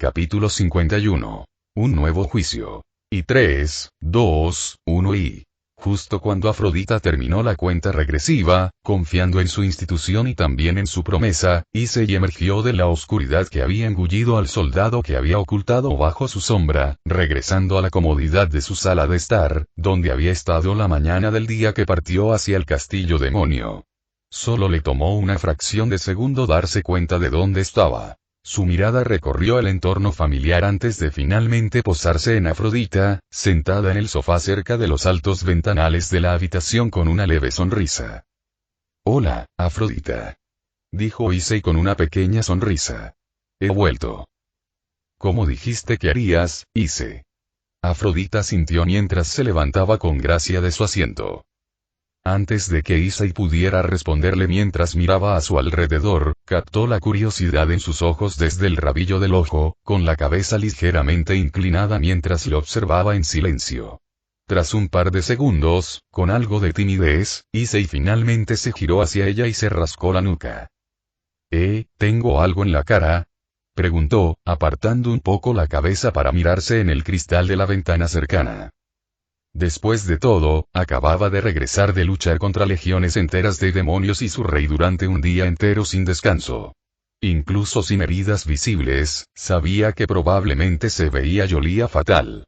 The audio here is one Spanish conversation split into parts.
Capítulo 51. Un nuevo juicio. Y 3, 2, 1 y... Justo cuando Afrodita terminó la cuenta regresiva, confiando en su institución y también en su promesa, Issei emergió de la oscuridad que había engullido al soldado que había ocultado bajo su sombra, regresando a la comodidad de su sala de estar, donde había estado la mañana del día que partió hacia el castillo demonio. Solo le tomó una fracción de segundo darse cuenta de dónde estaba. Su mirada recorrió el entorno familiar antes de finalmente posarse en Afrodita, sentada en el sofá cerca de los altos ventanales de la habitación con una leve sonrisa. «Hola, Afrodita», dijo Issei con una pequeña sonrisa. «He vuelto». «¿Cómo dijiste que harías, Issei?». Afrodita sintió mientras se levantaba con gracia de su asiento. Antes de que Issei pudiera responderle mientras miraba a su alrededor, captó la curiosidad en sus ojos desde el rabillo del ojo, con la cabeza ligeramente inclinada mientras lo observaba en silencio. Tras un par de segundos, con algo de timidez, Issei finalmente se giró hacia ella y se rascó la nuca. ¿Tengo algo en la cara?, preguntó, apartando un poco la cabeza para mirarse en el cristal de la ventana cercana. Después de todo, acababa de regresar de luchar contra legiones enteras de demonios y su rey durante un día entero sin descanso. Incluso sin heridas visibles, sabía que probablemente se veía y olía fatal.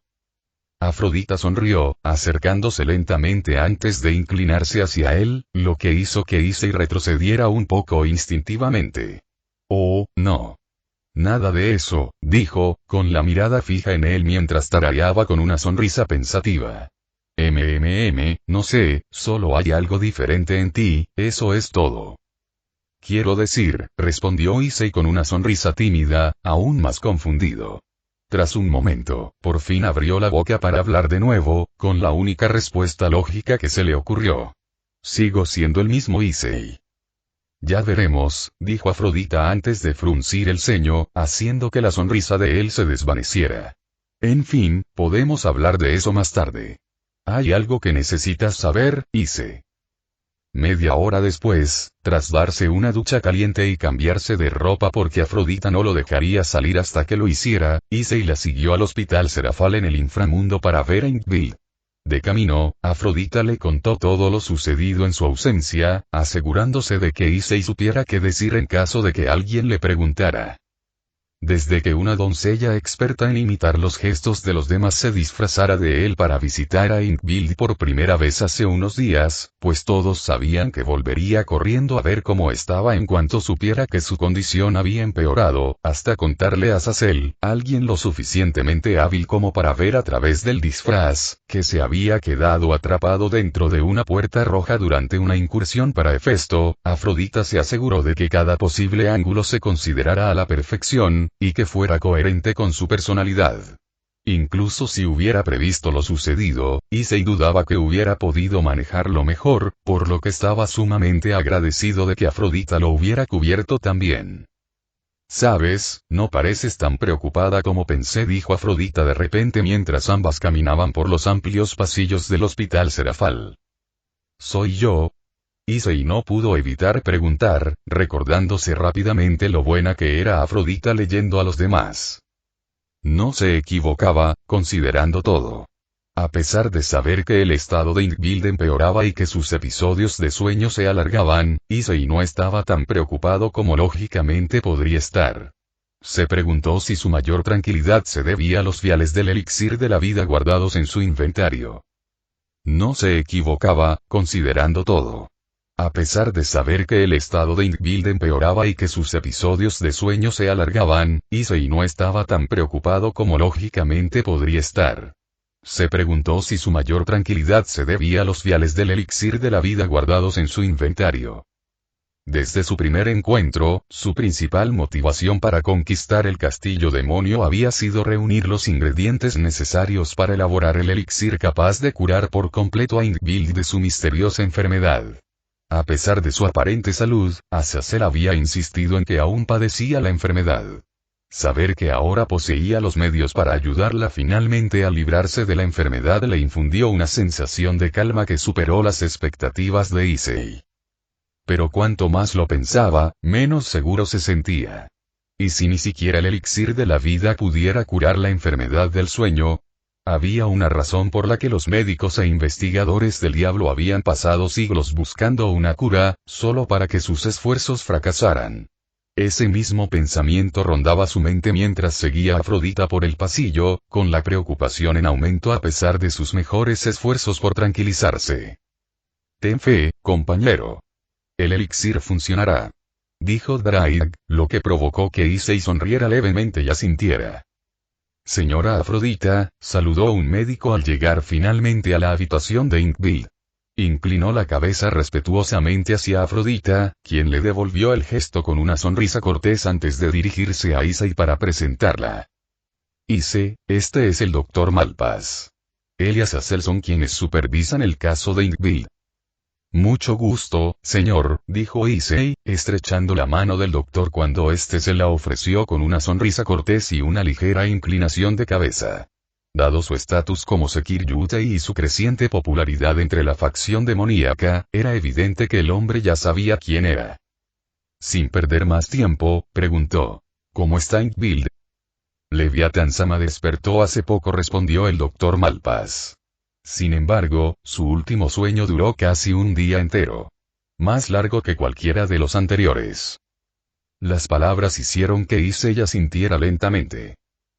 Afrodita sonrió, acercándose lentamente antes de inclinarse hacia él, lo que hizo que Issei retrocediera un poco instintivamente. «Oh, no. Nada de eso», dijo, con la mirada fija en él mientras tarareaba con una sonrisa pensativa. No sé, solo hay algo diferente en ti, eso es todo». «Quiero decir», respondió Issei con una sonrisa tímida, aún más confundido. Tras un momento, por fin abrió la boca para hablar de nuevo, con la única respuesta lógica que se le ocurrió. «Sigo siendo el mismo Issei». «Ya veremos», dijo Afrodita antes de fruncir el ceño, haciendo que la sonrisa de él se desvaneciera. «En fin, podemos hablar de eso más tarde. ¿Hay algo que necesitas saber, Issei?». Media hora después, tras darse una ducha caliente y cambiarse de ropa porque Afrodita no lo dejaría salir hasta que lo hiciera, Issei la siguió al hospital Serafal en el inframundo para ver a Ingvild. De camino, Afrodita le contó todo lo sucedido en su ausencia, asegurándose de que Issei supiera qué decir en caso de que alguien le preguntara. Desde que una doncella experta en imitar los gestos de los demás se disfrazara de él para visitar a Ingvild por primera vez hace unos días, pues todos sabían que volvería corriendo a ver cómo estaba en cuanto supiera que su condición había empeorado, hasta contarle a Zazel, alguien lo suficientemente hábil como para ver a través del disfraz, que se había quedado atrapado dentro de una puerta roja durante una incursión para Hefesto. Afrodita se aseguró de que cada posible ángulo se considerara a la perfección, y que fuera coherente con su personalidad. Incluso si hubiera previsto lo sucedido, Issei dudaba que hubiera podido manejarlo mejor, por lo que estaba sumamente agradecido de que Afrodita lo hubiera cubierto también. «Sabes, no pareces tan preocupada como pensé», dijo Afrodita de repente mientras ambas caminaban por los amplios pasillos del hospital Serafal. «¿Soy yo?». Issei no pudo evitar preguntar, recordándose rápidamente lo buena que era Afrodita leyendo a los demás. No se equivocaba, considerando todo. A pesar de saber que el estado de Ingvild empeoraba y que sus episodios de sueño se alargaban, Issei no estaba tan preocupado como lógicamente podría estar. Se preguntó si su mayor tranquilidad se debía a los viales del elixir de la vida guardados en su inventario. No se equivocaba, considerando todo. A pesar de saber que el estado de Ingvild empeoraba y que sus episodios de sueño se alargaban, Issei no estaba tan preocupado como lógicamente podría estar. Se preguntó si su mayor tranquilidad se debía a los viales del elixir de la vida guardados en su inventario. Desde su primer encuentro, su principal motivación para conquistar el castillo demonio había sido reunir los ingredientes necesarios para elaborar el elixir capaz de curar por completo a Ingvild de su misteriosa enfermedad. A pesar de su aparente salud, Azazel había insistido en que aún padecía la enfermedad. Saber que ahora poseía los medios para ayudarla finalmente a librarse de la enfermedad le infundió una sensación de calma que superó las expectativas de Issei. Pero cuanto más lo pensaba, menos seguro se sentía. ¿Y si ni siquiera el elixir de la vida pudiera curar la enfermedad del sueño? Había una razón por la que los médicos e investigadores del diablo habían pasado siglos buscando una cura, solo para que sus esfuerzos fracasaran. Ese mismo pensamiento rondaba su mente mientras seguía a Afrodita por el pasillo, con la preocupación en aumento a pesar de sus mejores esfuerzos por tranquilizarse. Ten fe, compañero. El elixir funcionará, dijo Drake, lo que provocó que Issei sonriera levemente y asintiera. Señora Afrodita, saludó un médico al llegar finalmente a la habitación de Inkville. Inclinó la cabeza respetuosamente hacia Afrodita, quien le devolvió el gesto con una sonrisa cortés antes de dirigirse a Issei para presentarla. Issei, este es el Dr. Malpass. Elias Aselson quienes supervisan el caso de Inkville. Mucho gusto, señor, dijo Issei, estrechando la mano del doctor cuando éste se la ofreció con una sonrisa cortés y una ligera inclinación de cabeza. Dado su estatus como Sekiryutei y su creciente popularidad entre la facción demoníaca, era evidente que el hombre ya sabía quién era. Sin perder más tiempo, preguntó. ¿Cómo está Inkville? Leviathan-sama despertó hace poco, respondió el doctor Malpass. Sin embargo, su último sueño duró casi un día entero. Más largo que cualquiera de los anteriores. Las palabras hicieron que Issei asintiera lentamente.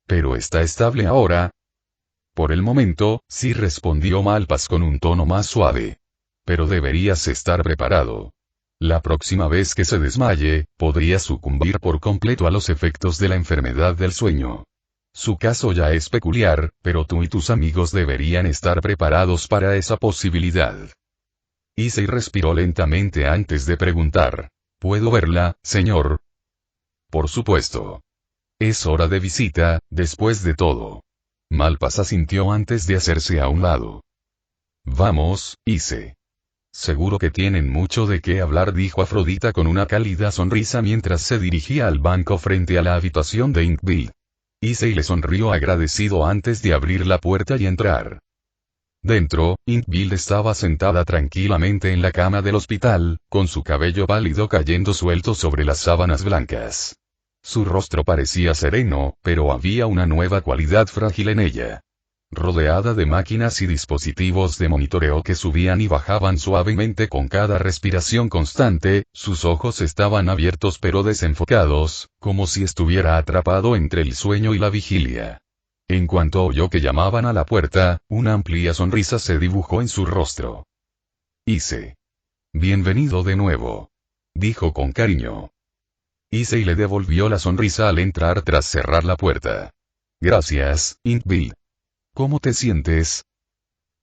¿Pero está estable ahora? Por el momento, sí, respondió Malpass con un tono más suave. Pero deberías estar preparado. La próxima vez que se desmaye, podría sucumbir por completo a los efectos de la enfermedad del sueño. Su caso ya es peculiar, pero tú y tus amigos deberían estar preparados para esa posibilidad. Issei respiró lentamente antes de preguntar. ¿Puedo verla, señor? Por supuesto. Es hora de visita, después de todo. Malpass asintió antes de hacerse a un lado. Vamos, Issei. Seguro que tienen mucho de qué hablar, dijo Afrodita con una cálida sonrisa mientras se dirigía al banco frente a la habitación de Inkville. Issei le sonrió agradecido antes de abrir la puerta y entrar. Dentro, Inkville estaba sentada tranquilamente en la cama del hospital, con su cabello pálido cayendo suelto sobre las sábanas blancas. Su rostro parecía sereno, pero había una nueva cualidad frágil en ella. Rodeada de máquinas y dispositivos de monitoreo que subían y bajaban suavemente con cada respiración constante, sus ojos estaban abiertos pero desenfocados, como si estuviera atrapado entre el sueño y la vigilia. En cuanto oyó que llamaban a la puerta, una amplia sonrisa se dibujó en su rostro. Issei. Bienvenido de nuevo. Dijo con cariño. Issei le devolvió la sonrisa al entrar tras cerrar la puerta. Gracias, Inkville. ¿Cómo te sientes?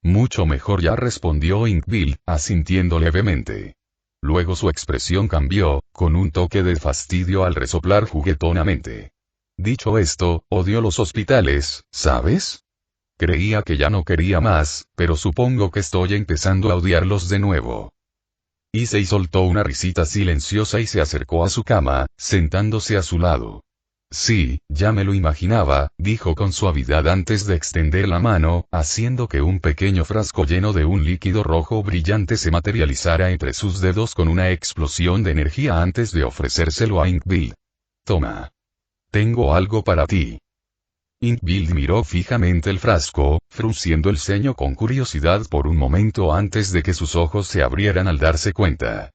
Mucho mejor ya, respondió Inkville, asintiendo levemente. Luego su expresión cambió, con un toque de fastidio al resoplar juguetonamente. Dicho esto, odio los hospitales, ¿sabes? Creía que ya no quería más, pero supongo que estoy empezando a odiarlos de nuevo. Issei soltó una risita silenciosa y se acercó a su cama, sentándose a su lado. Sí, ya me lo imaginaba, dijo con suavidad antes de extender la mano, haciendo que un pequeño frasco lleno de un líquido rojo brillante se materializara entre sus dedos con una explosión de energía antes de ofrecérselo a Inkville. Toma. Tengo algo para ti. Inkville miró fijamente el frasco, frunciendo el ceño con curiosidad por un momento antes de que sus ojos se abrieran al darse cuenta.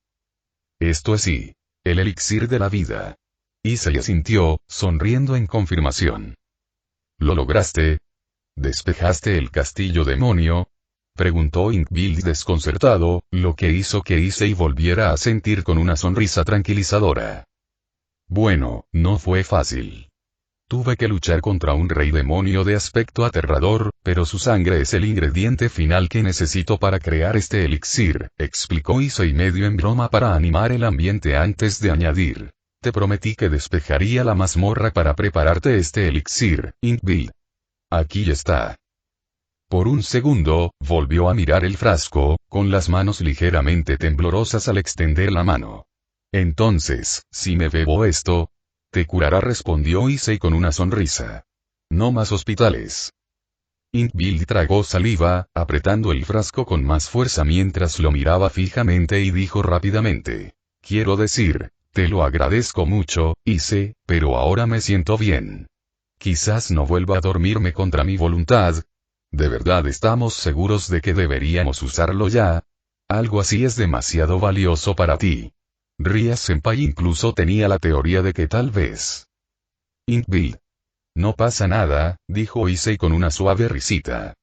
Esto es sí. El elixir de la vida. Issei asintió, sonriendo en confirmación. ¿Lo lograste? ¿Despejaste el castillo demonio? Preguntó Inkville desconcertado, lo que hizo que Issei volviera a sentir con una sonrisa tranquilizadora. Bueno, no fue fácil. Tuve que luchar contra un rey demonio de aspecto aterrador, pero su sangre es el ingrediente final que necesito para crear este elixir, explicó Issei medio en broma para animar el ambiente antes de añadir. Te prometí que despejaría la mazmorra para prepararte este elixir, Inkville. Aquí está. Por un segundo, volvió a mirar el frasco, con las manos ligeramente temblorosas al extender la mano. Entonces, si me bebo esto, te curará, respondió Issei con una sonrisa. No más hospitales. Inkville tragó saliva, apretando el frasco con más fuerza mientras lo miraba fijamente y dijo rápidamente. Quiero decir, Te lo agradezco mucho, Ise, pero ahora me siento bien. Quizás no vuelva a dormirme contra mi voluntad. ¿De verdad estamos seguros de que deberíamos usarlo ya? Algo así es demasiado valioso para ti. Ria-senpai incluso tenía la teoría de que tal vez. Inkbil. No pasa nada, dijo Issei con una suave risita.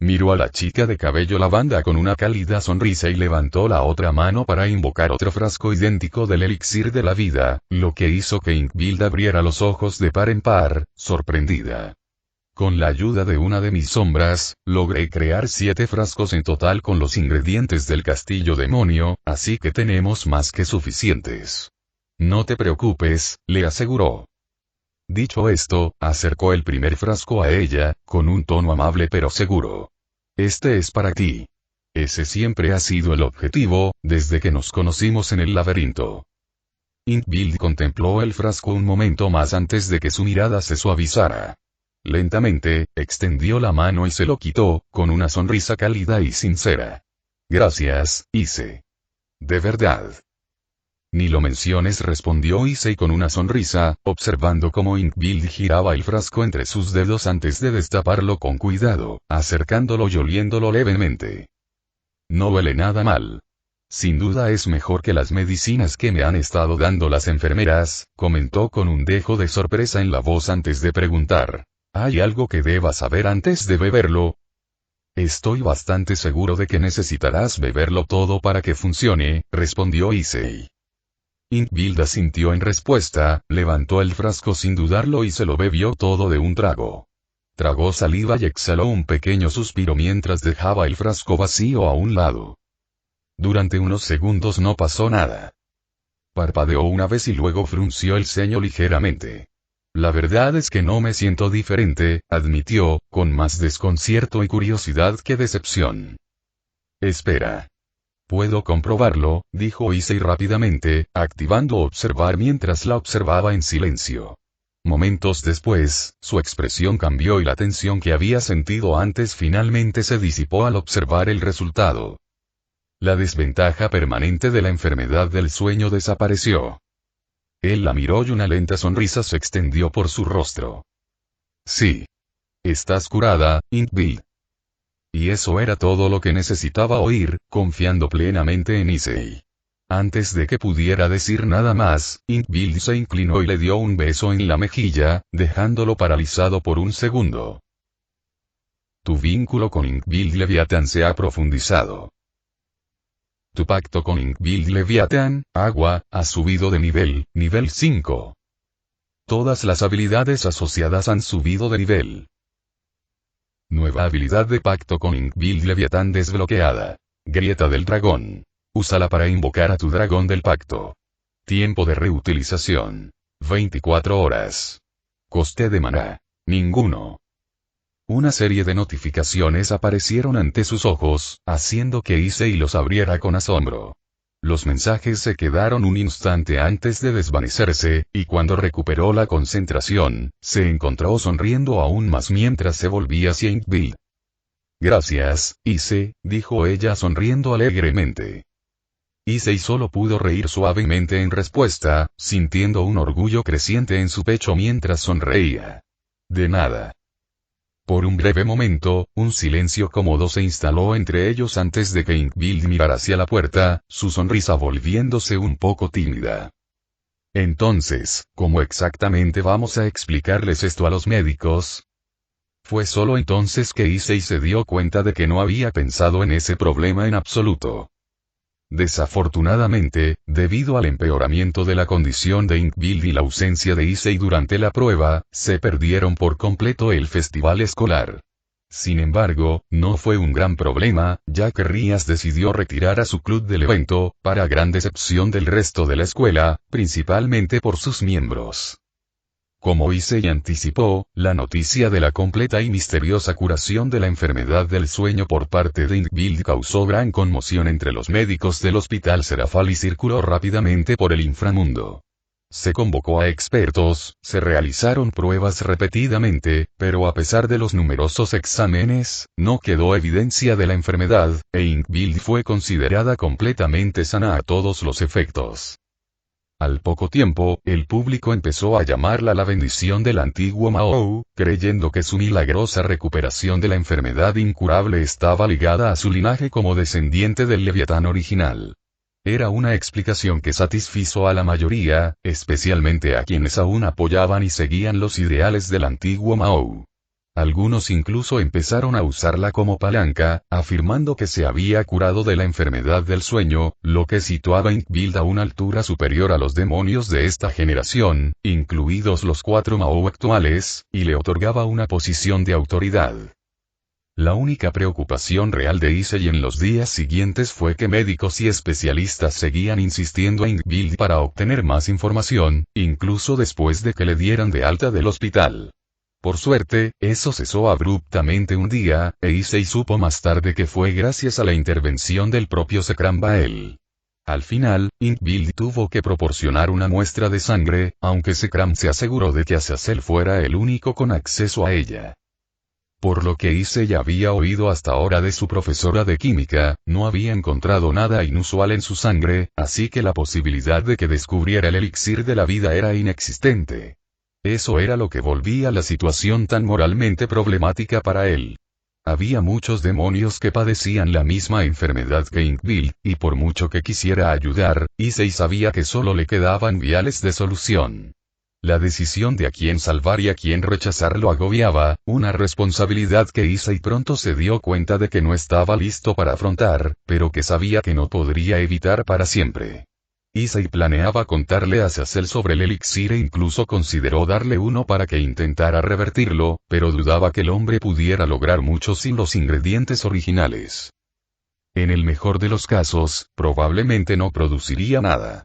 Miró a la chica de cabello lavanda con una cálida sonrisa y levantó la otra mano para invocar otro frasco idéntico del elixir de la vida, lo que hizo que Inkbild abriera los ojos de par en par, sorprendida. Con la ayuda de una de mis sombras, logré crear 7 frascos en total con los ingredientes del castillo demonio, así que tenemos más que suficientes. No te preocupes, le aseguró. Dicho esto, acercó el primer frasco a ella, con un tono amable pero seguro. Este es para ti. Ese siempre ha sido el objetivo, desde que nos conocimos en el laberinto. Inkbild contempló el frasco un momento más antes de que su mirada se suavizara. Lentamente, extendió la mano y se lo quitó, con una sonrisa cálida y sincera. Gracias, Ise. De verdad. Ni lo menciones, respondió Issei con una sonrisa, observando cómo Inkbild giraba el frasco entre sus dedos antes de destaparlo con cuidado, acercándolo y oliéndolo levemente. No huele nada mal. Sin duda es mejor que las medicinas que me han estado dando las enfermeras, comentó con un dejo de sorpresa en la voz antes de preguntar. ¿Hay algo que deba saber antes de beberlo? Estoy bastante seguro de que necesitarás beberlo todo para que funcione, respondió Issei. Inkbild asintió en respuesta, levantó el frasco sin dudarlo y se lo bebió todo de un trago. Tragó saliva y exhaló un pequeño suspiro mientras dejaba el frasco vacío a un lado. Durante unos segundos no pasó nada. Parpadeó una vez y luego frunció el ceño ligeramente. La verdad es que no me siento diferente, admitió, con más desconcierto y curiosidad que decepción. Espera. Puedo comprobarlo, dijo Issei rápidamente, activando observar mientras la observaba en silencio. Momentos después, su expresión cambió y la tensión que había sentido antes finalmente se disipó al observar el resultado. La desventaja permanente de la enfermedad del sueño desapareció. Él la miró y una lenta sonrisa se extendió por su rostro. Sí. Estás curada, Inkbild. Y eso era todo lo que necesitaba oír, confiando plenamente en Issei. Antes de que pudiera decir nada más, Inkbild se inclinó y le dio un beso en la mejilla, dejándolo paralizado por un segundo. Tu vínculo con Inkbild Leviathan se ha profundizado. Tu pacto con Inkbild Leviathan, agua, ha subido de nivel 5. Todas las habilidades asociadas han subido de nivel. Nueva habilidad de pacto con Inkbild Leviathan desbloqueada. Grieta del dragón. Úsala para invocar a tu dragón del pacto. Tiempo de reutilización. 24 horas. Coste de maná. Ninguno. Una serie de notificaciones aparecieron ante sus ojos, haciendo que Issei los abriera con asombro. Los mensajes se quedaron un instante antes de desvanecerse, y cuando recuperó la concentración, se encontró sonriendo aún más mientras se volvía hacia Inkbild. Gracias, Issei, dijo ella sonriendo alegremente. Issei solo pudo reír suavemente en respuesta, sintiendo un orgullo creciente en su pecho mientras sonreía. De nada. Por un breve momento, un silencio cómodo se instaló entre ellos antes de que Inkbild mirara hacia la puerta, su sonrisa volviéndose un poco tímida. Entonces, ¿cómo exactamente vamos a explicarles esto a los médicos? Fue solo entonces que Issei se dio cuenta de que no había pensado en ese problema en absoluto. Desafortunadamente, debido al empeoramiento de la condición de Inkbild y la ausencia de Issei durante la prueba, se perdieron por completo el festival escolar. Sin embargo, no fue un gran problema, ya que Rías decidió retirar a su club del evento, para gran decepción del resto de la escuela, principalmente por sus miembros. Como Issei anticipó, la noticia de la completa y misteriosa curación de la enfermedad del sueño por parte de Inkbild causó gran conmoción entre los médicos del hospital Serafal y circuló rápidamente por el inframundo. Se convocó a expertos, se realizaron pruebas repetidamente, pero a pesar de los numerosos exámenes, no quedó evidencia de la enfermedad, e Inkbild fue considerada completamente sana a todos los efectos. Al poco tiempo, el público empezó a llamarla la bendición del antiguo Mao, creyendo que su milagrosa recuperación de la enfermedad incurable estaba ligada a su linaje como descendiente del Leviatán original. Era una explicación que satisfizo a la mayoría, especialmente a quienes aún apoyaban y seguían los ideales del antiguo Mao. Algunos incluso empezaron a usarla como palanca, afirmando que se había curado de la enfermedad del sueño, lo que situaba a Inkwell a una altura superior a los demonios de esta generación, incluidos los 4 Mao actuales, y le otorgaba una posición de autoridad. La única preocupación real de Issei en los días siguientes fue que médicos y especialistas seguían insistiendo a Inkwell para obtener más información, incluso después de que le dieran de alta del hospital. Por suerte, eso cesó abruptamente un día, e Issei supo más tarde que fue gracias a la intervención del propio Sekram Bael. Al final, Inkwell tuvo que proporcionar una muestra de sangre, aunque Sekram se aseguró de que Azazel fuera el único con acceso a ella. Por lo que Issei había oído hasta ahora de su profesora de química, no había encontrado nada inusual en su sangre, así que la posibilidad de que descubriera el elixir de la vida era inexistente. Eso era lo que volvía la situación tan moralmente problemática para él. Había muchos demonios que padecían la misma enfermedad que Inkwell, y por mucho que quisiera ayudar, Issei sabía que solo le quedaban viales de solución. La decisión de a quién salvar y a quién rechazar lo agobiaba, una responsabilidad que Issei pronto se dio cuenta de que no estaba listo para afrontar, pero que sabía que no podría evitar para siempre. Issei planeaba contarle a Azazel sobre el elixir e incluso consideró darle uno para que intentara revertirlo, pero dudaba que el hombre pudiera lograr mucho sin los ingredientes originales. En el mejor de los casos, probablemente no produciría nada.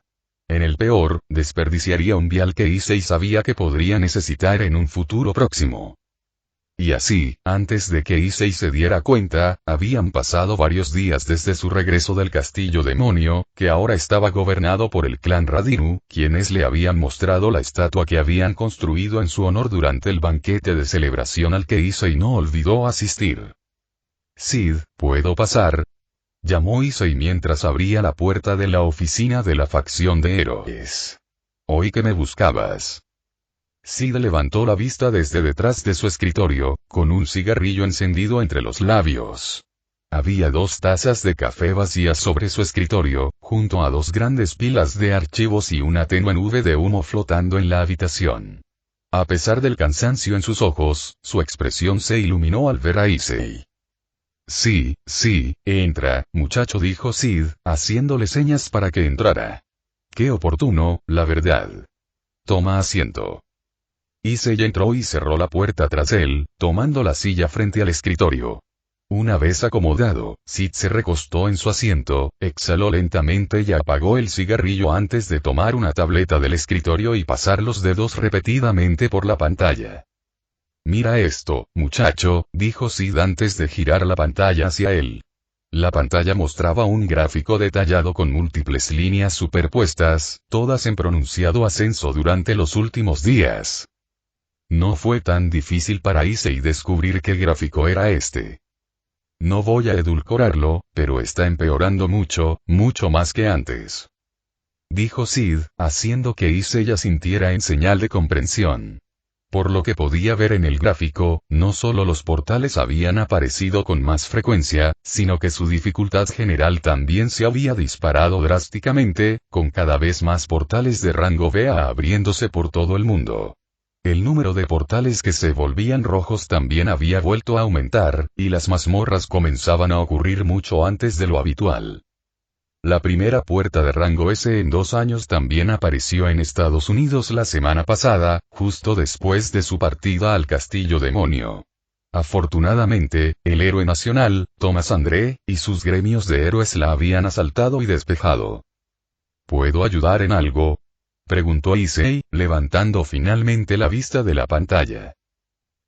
En el peor, desperdiciaría un vial que Issei sabía que podría necesitar en un futuro próximo. Y así, antes de que Issei se diera cuenta, habían pasado varios días desde su regreso del castillo demonio, que ahora estaba gobernado por el clan Radinu, quienes le habían mostrado la estatua que habían construido en su honor durante el banquete de celebración al que Issei no olvidó asistir. «Sid, ¿puedo pasar?», llamó Issei mientras abría la puerta de la oficina de la facción de héroes. «Oí que me buscabas». Sid levantó la vista desde detrás de su escritorio, con un cigarrillo encendido entre los labios. Había 2 tazas de café vacías sobre su escritorio, junto a 2 grandes pilas de archivos y una tenue nube de humo flotando en la habitación. A pesar del cansancio en sus ojos, su expresión se iluminó al ver a Issei. «Sí, entra, muchacho», dijo Sid, haciéndole señas para que entrara. «Qué oportuno, la verdad. Toma asiento». Issei entró y cerró la puerta tras él, tomando la silla frente al escritorio. Una vez acomodado, Sid se recostó en su asiento, exhaló lentamente y apagó el cigarrillo antes de tomar una tableta del escritorio y pasar los dedos repetidamente por la pantalla. «Mira esto, muchacho», dijo Sid antes de girar la pantalla hacia él. La pantalla mostraba un gráfico detallado con múltiples líneas superpuestas, todas en pronunciado ascenso durante los últimos días. No fue tan difícil para Issei descubrir qué gráfico era este. «No voy a edulcorarlo, pero está empeorando mucho, mucho más que antes», dijo Sid, haciendo que Issei asintiera en señal de comprensión. Por lo que podía ver en el gráfico, no solo los portales habían aparecido con más frecuencia, sino que su dificultad general también se había disparado drásticamente, con cada vez más portales de rango BA abriéndose por todo el mundo. El número de portales que se volvían rojos también había vuelto a aumentar, y las mazmorras comenzaban a ocurrir mucho antes de lo habitual. La primera puerta de rango S en 2 años también apareció en Estados Unidos la semana pasada, justo después de su partida al castillo demonio. Afortunadamente, el héroe nacional, Thomas André, y sus gremios de héroes la habían asaltado y despejado. «¿Puedo ayudar en algo?», preguntó Issei, levantando finalmente la vista de la pantalla.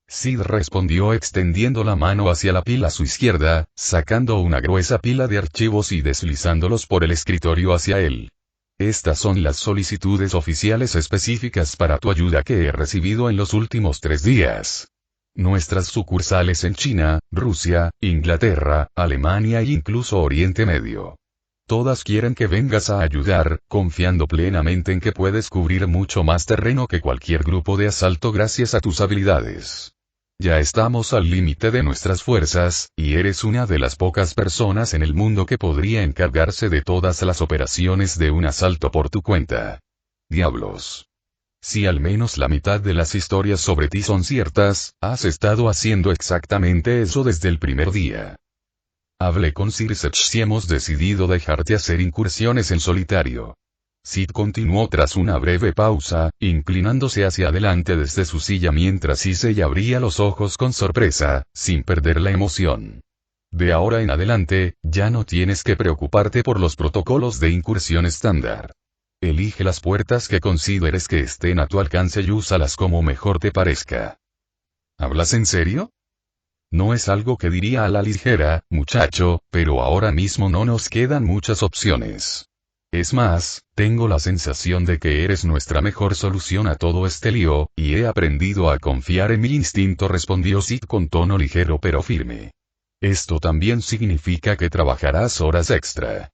Sid respondió extendiendo la mano hacia la pila a su izquierda, sacando una gruesa pila de archivos y deslizándolos por el escritorio hacia él. «Estas son las solicitudes oficiales específicas para tu ayuda que he recibido en los últimos 3 días. Nuestras sucursales en China, Rusia, Inglaterra, Alemania e incluso Oriente Medio. Todas quieren que vengas a ayudar, confiando plenamente en que puedes cubrir mucho más terreno que cualquier grupo de asalto gracias a tus habilidades. Ya estamos al límite de nuestras fuerzas, y eres una de las pocas personas en el mundo que podría encargarse de todas las operaciones de un asalto por tu cuenta. Diablos. Si al menos la mitad de las historias sobre ti son ciertas, has estado haciendo exactamente eso desde el primer día. Hablé con Sir Sech y hemos decidido dejarte hacer incursiones en solitario. Sid continuó tras una breve pausa, inclinándose hacia adelante desde su silla mientras Issei abría los ojos con sorpresa, sin perder la emoción. De ahora en adelante, ya no tienes que preocuparte por los protocolos de incursión estándar. Elige las puertas que consideres que estén a tu alcance y úsalas como mejor te parezca. ¿Hablas en serio? No es algo que diría a la ligera, muchacho, pero ahora mismo no nos quedan muchas opciones. Es más, tengo la sensación de que eres nuestra mejor solución a todo este lío, y he aprendido a confiar en mi instinto, respondió Sid con tono ligero pero firme. Esto también significa que trabajarás horas extra.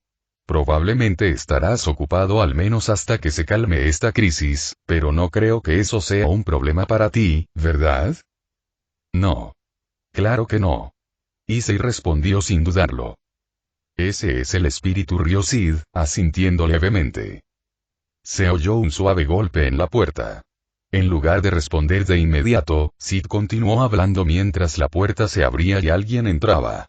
Probablemente estarás ocupado al menos hasta que se calme esta crisis, pero no creo que eso sea un problema para ti, ¿verdad? No. Claro que no. Issei respondió sin dudarlo. Ese es el espíritu, rió Sid, asintiendo levemente. Se oyó un suave golpe en la puerta. En lugar de responder de inmediato, Sid continuó hablando mientras la puerta se abría y alguien entraba.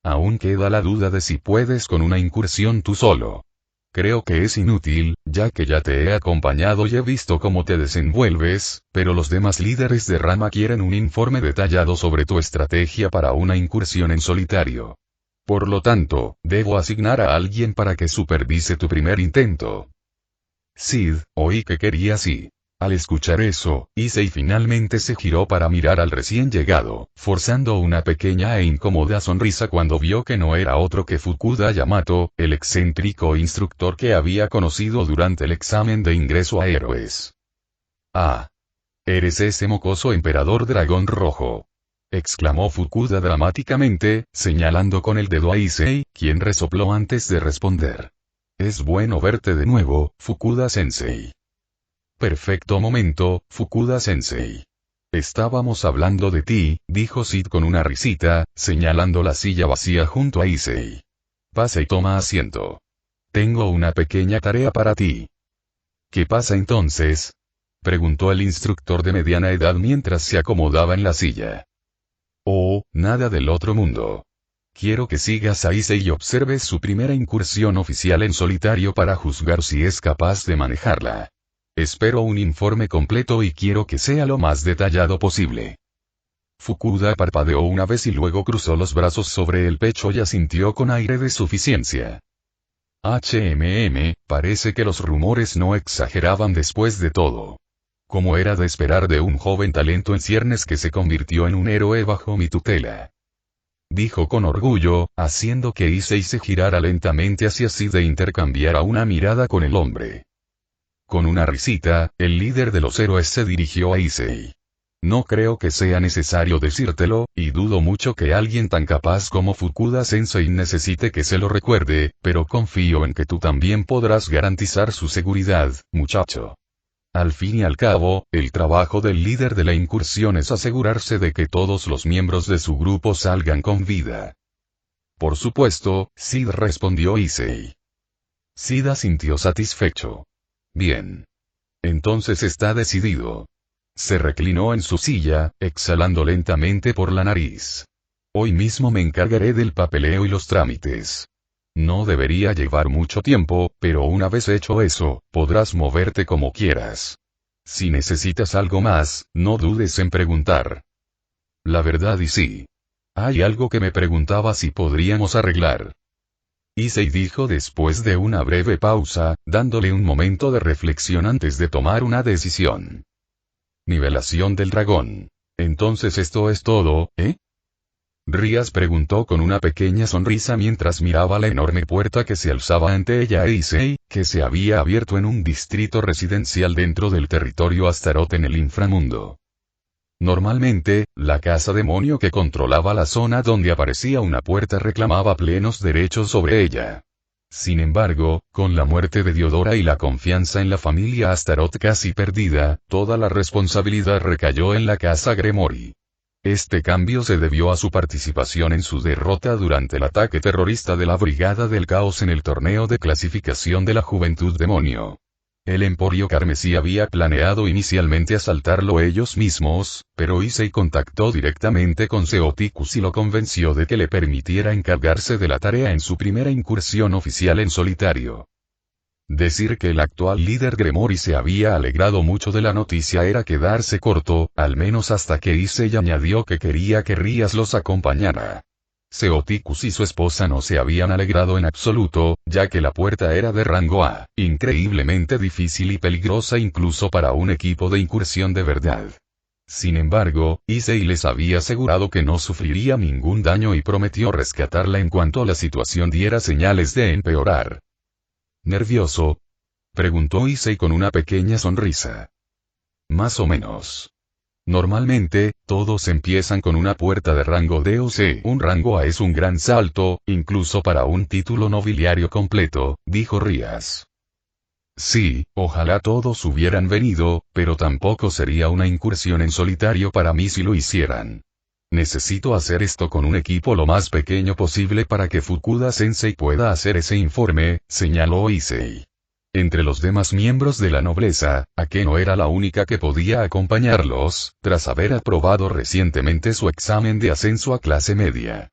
Aún queda la duda de si puedes con una incursión tú solo. Creo que es inútil, ya que ya te he acompañado y he visto cómo te desenvuelves, pero los demás líderes de rama quieren un informe detallado sobre tu estrategia para una incursión en solitario. Por lo tanto, debo asignar a alguien para que supervise tu primer intento. Sid, oí que querías y... Al escuchar eso, Issei finalmente se giró para mirar al recién llegado, forzando una pequeña e incómoda sonrisa cuando vio que no era otro que Fukuda Yamato, el excéntrico instructor que había conocido durante el examen de ingreso a héroes. «Ah. Eres ese mocoso emperador dragón rojo», exclamó Fukuda dramáticamente, señalando con el dedo a Issei, quien resopló antes de responder. «Es bueno verte de nuevo, Fukuda-sensei». Perfecto momento, Fukuda-sensei. Estábamos hablando de ti, dijo Sid con una risita, señalando la silla vacía junto a Issei. Pasa y toma asiento. Tengo una pequeña tarea para ti. ¿Qué pasa entonces?, preguntó el instructor de mediana edad mientras se acomodaba en la silla. Oh, nada del otro mundo. Quiero que sigas a Issei y observes su primera incursión oficial en solitario para juzgar si es capaz de manejarla. Espero un informe completo y quiero que sea lo más detallado posible. Fukuda parpadeó una vez y luego cruzó los brazos sobre el pecho y asintió con aire de suficiencia. Parece que los rumores no exageraban después de todo. Como era de esperar de un joven talento en ciernes que se convirtió en un héroe bajo mi tutela. Dijo con orgullo, haciendo que Issei se girara lentamente hacia Sid e intercambiara una mirada con el hombre. Con una risita, el líder de los héroes se dirigió a Issei. No creo que sea necesario decírtelo, y dudo mucho que alguien tan capaz como Fukuda-sensei necesite que se lo recuerde, pero confío en que tú también podrás garantizar su seguridad, muchacho. Al fin y al cabo, el trabajo del líder de la incursión es asegurarse de que todos los miembros de su grupo salgan con vida. Por supuesto, Sid, respondió Issei. Sid asintió satisfecho. Bien. Entonces está decidido. Se reclinó en su silla, exhalando lentamente por la nariz. Hoy mismo me encargaré del papeleo y los trámites. No debería llevar mucho tiempo, pero una vez hecho eso, podrás moverte como quieras. Si necesitas algo más, no dudes en preguntar. La verdad y sí. Hay algo que me preguntaba si podríamos arreglar. Issei dijo después de una breve pausa, dándole un momento de reflexión antes de tomar una decisión. Nivelación del dragón. Entonces esto es todo, ¿eh? Rías preguntó con una pequeña sonrisa mientras miraba la enorme puerta que se alzaba ante ella e Issei, que se había abierto en un distrito residencial dentro del territorio Astaroth en el inframundo. Normalmente, la casa demonio que controlaba la zona donde aparecía una puerta reclamaba plenos derechos sobre ella. Sin embargo, con la muerte de Diodora y la confianza en la familia Astaroth casi perdida, toda la responsabilidad recayó en la casa Gremory. Este cambio se debió a su participación en su derrota durante el ataque terrorista de la Brigada del Caos en el torneo de clasificación de la Juventud Demonio. El Emporio Carmesí había planeado inicialmente asaltarlo ellos mismos, pero Issei contactó directamente con Seoticus y lo convenció de que le permitiera encargarse de la tarea en su primera incursión oficial en solitario. Decir que el actual líder Gremory se había alegrado mucho de la noticia era quedarse corto, al menos hasta que Issei añadió que quería que Rías los acompañara. Seoticus y su esposa no se habían alegrado en absoluto, ya que la puerta era de rango A, increíblemente difícil y peligrosa incluso para un equipo de incursión de verdad. Sin embargo, Issei les había asegurado que no sufriría ningún daño y prometió rescatarla en cuanto la situación diera señales de empeorar. ¿Nervioso?, preguntó Issei con una pequeña sonrisa. Más o menos. Normalmente, todos empiezan con una puerta de rango D o C. Un rango A es un gran salto, incluso para un título nobiliario completo, dijo Rías. Sí, ojalá todos hubieran venido, pero tampoco sería una incursión en solitario para mí si lo hicieran. Necesito hacer esto con un equipo lo más pequeño posible para que Fukuda-sensei pueda hacer ese informe, señaló Issei. Entre los demás miembros de la nobleza, Akeno era la única que podía acompañarlos, tras haber aprobado recientemente su examen de ascenso a clase media.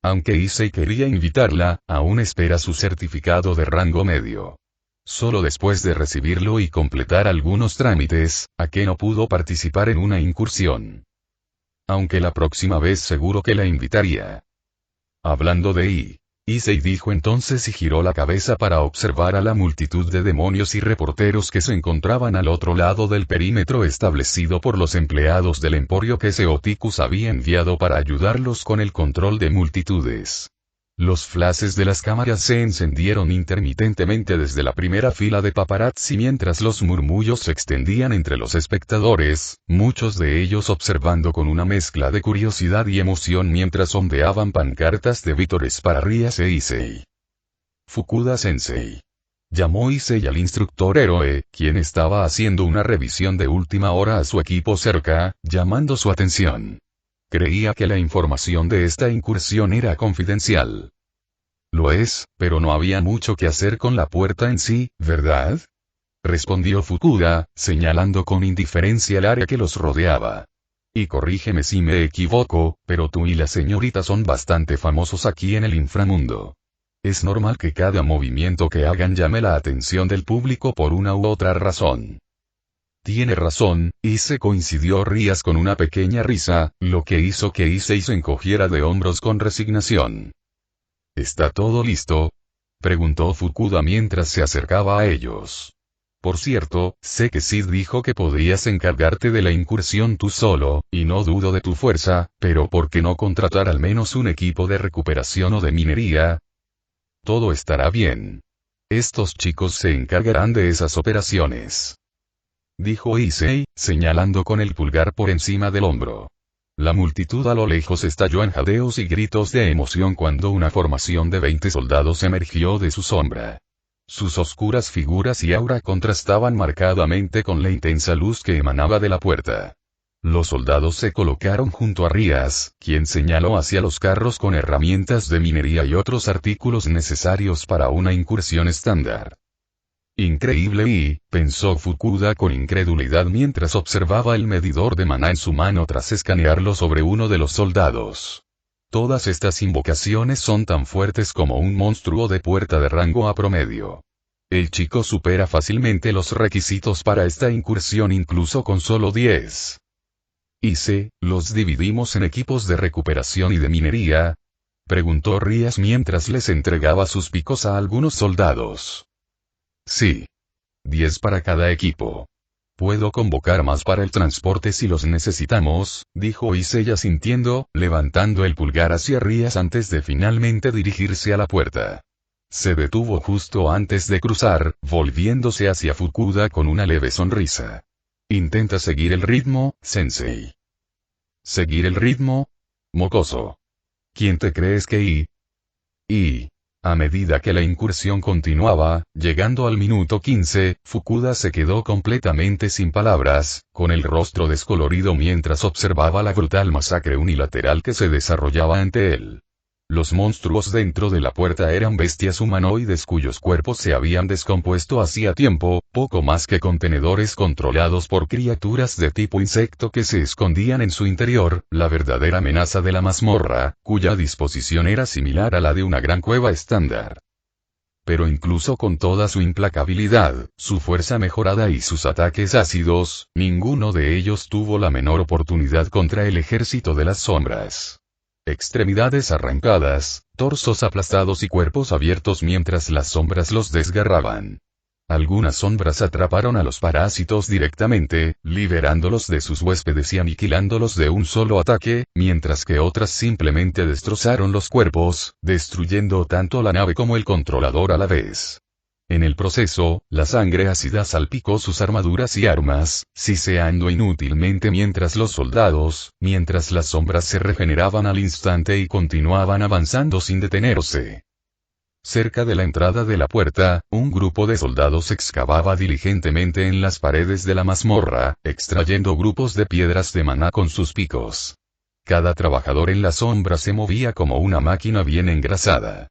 Aunque Issei quería invitarla, aún espera su certificado de rango medio. Solo después de recibirlo y completar algunos trámites, Akeno pudo participar en una incursión. Aunque la próxima vez seguro que la invitaría. Hablando de Issei dijo entonces y giró la cabeza para observar a la multitud de demonios y reporteros que se encontraban al otro lado del perímetro establecido por los empleados del Emporio que Seoticus había enviado para ayudarlos con el control de multitudes. Los flashes de las cámaras se encendieron intermitentemente desde la primera fila de paparazzi mientras los murmullos se extendían entre los espectadores, muchos de ellos observando con una mezcla de curiosidad y emoción mientras ondeaban pancartas de vítores para Rías e Issei. Fukuda-sensei. Llamó Issei al instructor héroe, quien estaba haciendo una revisión de última hora a su equipo cerca, llamando su atención. Creía que la información de esta incursión era confidencial. Lo es, pero no había mucho que hacer con la puerta en sí, ¿verdad?, respondió Fukuda, señalando con indiferencia el área que los rodeaba. Y corrígeme si me equivoco, pero tú y la señorita son bastante famosos aquí en el inframundo. Es normal que cada movimiento que hagan llame la atención del público por una u otra razón. Tiene razón, y se coincidió Rías con una pequeña risa, lo que hizo que Issei se encogiera de hombros con resignación. ¿Está todo listo?, preguntó Fukuda mientras se acercaba a ellos. Por cierto, sé que Sid dijo que podrías encargarte de la incursión tú solo, y no dudo de tu fuerza, pero ¿por qué no contratar al menos un equipo de recuperación o de minería? Todo estará bien. Estos chicos se encargarán de esas operaciones, dijo Issei, señalando con el pulgar por encima del hombro. La multitud a lo lejos estalló en jadeos y gritos de emoción cuando una formación de 20 soldados emergió de su sombra. Sus oscuras figuras y aura contrastaban marcadamente con la intensa luz que emanaba de la puerta. Los soldados se colocaron junto a Rías, quien señaló hacia los carros con herramientas de minería y otros artículos necesarios para una incursión estándar. Increíble pensó Fukuda con incredulidad mientras observaba el medidor de maná en su mano tras escanearlo sobre uno de los soldados. Todas estas invocaciones son tan fuertes como un monstruo de puerta de rango A promedio. El chico supera fácilmente los requisitos para esta incursión incluso con solo 10. ¿Los dividimos en equipos de recuperación y de minería?, preguntó Rías mientras les entregaba sus picos a algunos soldados. Sí. 10 para cada equipo. Puedo convocar más para el transporte si los necesitamos, dijo Issei asintiendo, levantando el pulgar hacia Rías antes de finalmente dirigirse a la puerta. Se detuvo justo antes de cruzar, volviéndose hacia Fukuda con una leve sonrisa. Intenta seguir el ritmo, sensei. ¿Seguir el ritmo? Mocoso. ¿Quién te crees que A medida que la incursión continuaba, llegando al minuto 15, Fukuda se quedó completamente sin palabras, con el rostro descolorido mientras observaba la brutal masacre unilateral que se desarrollaba ante él. Los monstruos dentro de la puerta eran bestias humanoides cuyos cuerpos se habían descompuesto hacía tiempo, poco más que contenedores controlados por criaturas de tipo insecto que se escondían en su interior, la verdadera amenaza de la mazmorra, cuya disposición era similar a la de una gran cueva estándar. Pero incluso con toda su implacabilidad, su fuerza mejorada y sus ataques ácidos, ninguno de ellos tuvo la menor oportunidad contra el ejército de las sombras. Extremidades arrancadas, torsos aplastados y cuerpos abiertos mientras las sombras los desgarraban. Algunas sombras atraparon a los parásitos directamente, liberándolos de sus huéspedes y aniquilándolos de un solo ataque, mientras que otras simplemente destrozaron los cuerpos, destruyendo tanto la nave como el controlador a la vez. En el proceso, la sangre ácida salpicó sus armaduras y armas, siseando inútilmente mientras las sombras se regeneraban al instante y continuaban avanzando sin detenerse. Cerca de la entrada de la puerta, un grupo de soldados excavaba diligentemente en las paredes de la mazmorra, extrayendo grupos de piedras de maná con sus picos. Cada trabajador en la sombra se movía como una máquina bien engrasada.